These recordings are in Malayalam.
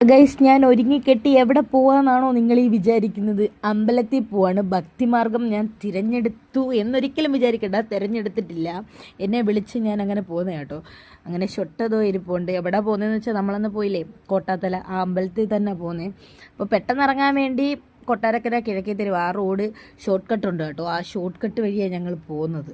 ഗൈസ്, ഞാൻ ഒരുങ്ങിക്കെട്ടി എവിടെ പോവാന്നാണോ നിങ്ങൾ ഈ വിചാരിക്കുന്നത്? അമ്പലത്തിൽ പോവാണ്. ഭക്തിമാർഗം ഞാൻ തിരഞ്ഞെടുത്തു എന്നൊരിക്കലും വിചാരിക്കണ്ട, തിരഞ്ഞെടുത്തിട്ടില്ല. എന്നെ വിളിച്ച് ഞാൻ അങ്ങനെ പോകുന്നത് കേട്ടോ. അങ്ങനെ ഷൊട്ടതോ ഇരിപ്പുണ്ട്. എവിടെ പോകുന്നതെന്ന് വെച്ചാൽ നമ്മളന്ന് പോയില്ലേ കോട്ടാത്തല, ആ അമ്പലത്തിൽ തന്നെ പോകുന്നത്. അപ്പോൾ പെട്ടെന്ന് ഇറങ്ങാൻ വേണ്ടി കൊട്ടാരക്കര കിഴക്കേ തെരുവ് ആ റോഡ് ഷോർട്ട് കട്ട് ഉണ്ട് കേട്ടോ. ആ ഷോർട്ട് കട്ട് വഴിയാണ് ഞങ്ങൾ പോകുന്നത്.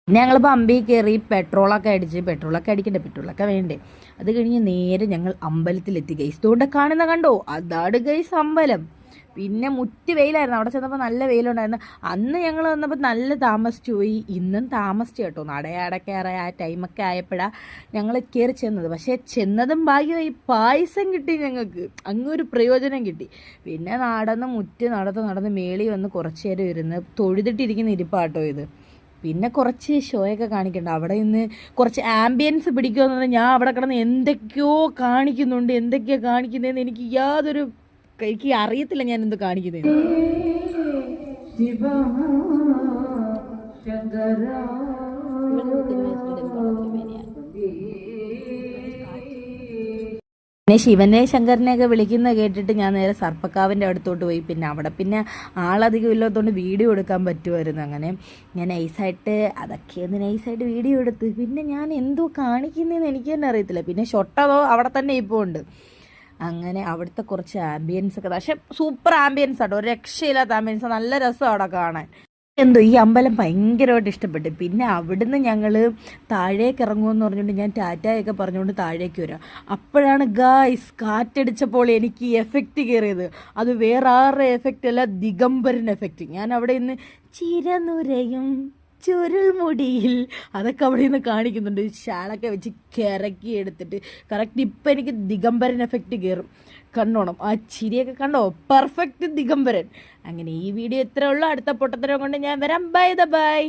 പിന്നെ ഞങ്ങൾ പമ്പിൽ കയറി പെട്രോളൊക്കെ അടിക്കണ്ടേ, പെട്രോളൊക്കെ വേണ്ടേ. അത് കഴിഞ്ഞ് നേരെ ഞങ്ങൾ അമ്പലത്തിലെത്തി ഗൈസ്. ഇതുകൊണ്ട് കാണുന്ന കണ്ടോ, അതാണ് ഗൈസ് അമ്പലം. പിന്നെ മുറ്റി വെയിലായിരുന്നു, അവിടെ ചെന്നപ്പോൾ നല്ല വെയിലുണ്ടായിരുന്നു. അന്ന് ഞങ്ങൾ വന്നപ്പോൾ നല്ല താമസിച്ചു പോയി, ഇന്നും താമസിച്ചു കേട്ടോ. നടയടക്കാറ ആ ടൈമൊക്കെ ആയപ്പോഴാണ് ഞങ്ങൾ കയറി ചെന്നത്. പക്ഷേ ചെന്നതും ഭാഗ്യമായി, പായസം കിട്ടി ഞങ്ങൾക്ക്, അങ്ങൊരു പ്രയോജനം കിട്ടി. പിന്നെ നടന്ന് മേളി വന്ന് കുറച്ച് നേരം ഇരുന്ന് തൊഴുതിട്ടിരിക്കുന്ന ഇരിപ്പാട്ടോ ഇത്. പിന്നെ കുറച്ച് ഷോയൊക്കെ കാണിക്കണ്ട, അവിടെ നിന്ന് കുറച്ച് ആംബിയൻസ് പിടിക്കുമെന്ന് പറഞ്ഞാൽ ഞാൻ അവിടെ കിടന്ന് എന്തൊക്കെയോ കാണിക്കുന്നതെന്ന് എനിക്ക് അറിയത്തില്ല ഞാൻ എന്ത് കാണിക്കുന്നതെന്ന്. പിന്നെ ശിവനെ ശങ്കരനെയൊക്കെ വിളിക്കുന്ന കേട്ടിട്ട് ഞാൻ നേരെ സർപ്പക്കാവിൻ്റെ അടുത്തോട്ട് പോയി. പിന്നെ അവിടെ ആളധികം ഇല്ലാത്തതുകൊണ്ട് വീഡിയോ എടുക്കാൻ പറ്റുമായിരുന്നു. അങ്ങനെ ഞാൻ നൈസായിട്ട് വീഡിയോ എടുത്ത്. പിന്നെ ഞാൻ എന്തോ കാണിക്കുന്നതെന്ന് എനിക്ക് തന്നെ അറിയത്തില്ല. പിന്നെ ഷൊട്ടതോ അവിടെ തന്നെ ഇപ്പോൾ ഉണ്ട്. അങ്ങനെ അവിടുത്തെ കുറച്ച് ആംബിയൻസ് ഒക്കെ, പക്ഷെ സൂപ്പർ ആംബിയൻസ് ആട്ടോ, ഒരു രക്ഷയില്ലാത്ത ആംബിയൻസ്, നല്ല രസം അവിടെ കാണാൻ. എന്തോ ഈ അമ്പലം ഭയങ്കരമായിട്ട് ഇഷ്ടപ്പെട്ടു. പിന്നെ അവിടുന്ന് ഞങ്ങൾ താഴേക്ക് ഇറങ്ങുമെന്ന് പറഞ്ഞുകൊണ്ട് ഞാൻ ടാറ്റയൊക്കെ പറഞ്ഞുകൊണ്ട് താഴേക്ക് വരാം. അപ്പോഴാണ് ഗായ്സ് കാറ്റടിച്ചപ്പോൾ എനിക്ക് ഈ എഫക്റ്റ് കയറിയത്. അത് വേറെ ആരുടെ എഫക്റ്റ് അല്ല, ദിഗംബരൻ എഫക്റ്റ്. ഞാൻ അവിടെ നിന്ന് ചിരനുരയും ചുരുൾമുടിയിൽ അതൊക്കെ അവിടെ നിന്ന് കാണിക്കുന്നുണ്ട്. ഷാളൊക്കെ വെച്ച് കിറക്കി എടുത്തിട്ട് കറക്റ്റ് ഇപ്പം എനിക്ക് ദിഗംബരൻ എഫക്റ്റ് കയറും. കണ്ടോണം, ആ ചിരിയൊക്കെ കണ്ടോ, പെർഫെക്റ്റ് ദിഗംബരൻ. അങ്ങനെ ഈ വീഡിയോ ഇത്രേ ഉള്ളൂ. അടുത്ത പൊട്ടത്തരം കൊണ്ട് ഞാൻ വരാം. ബൈ.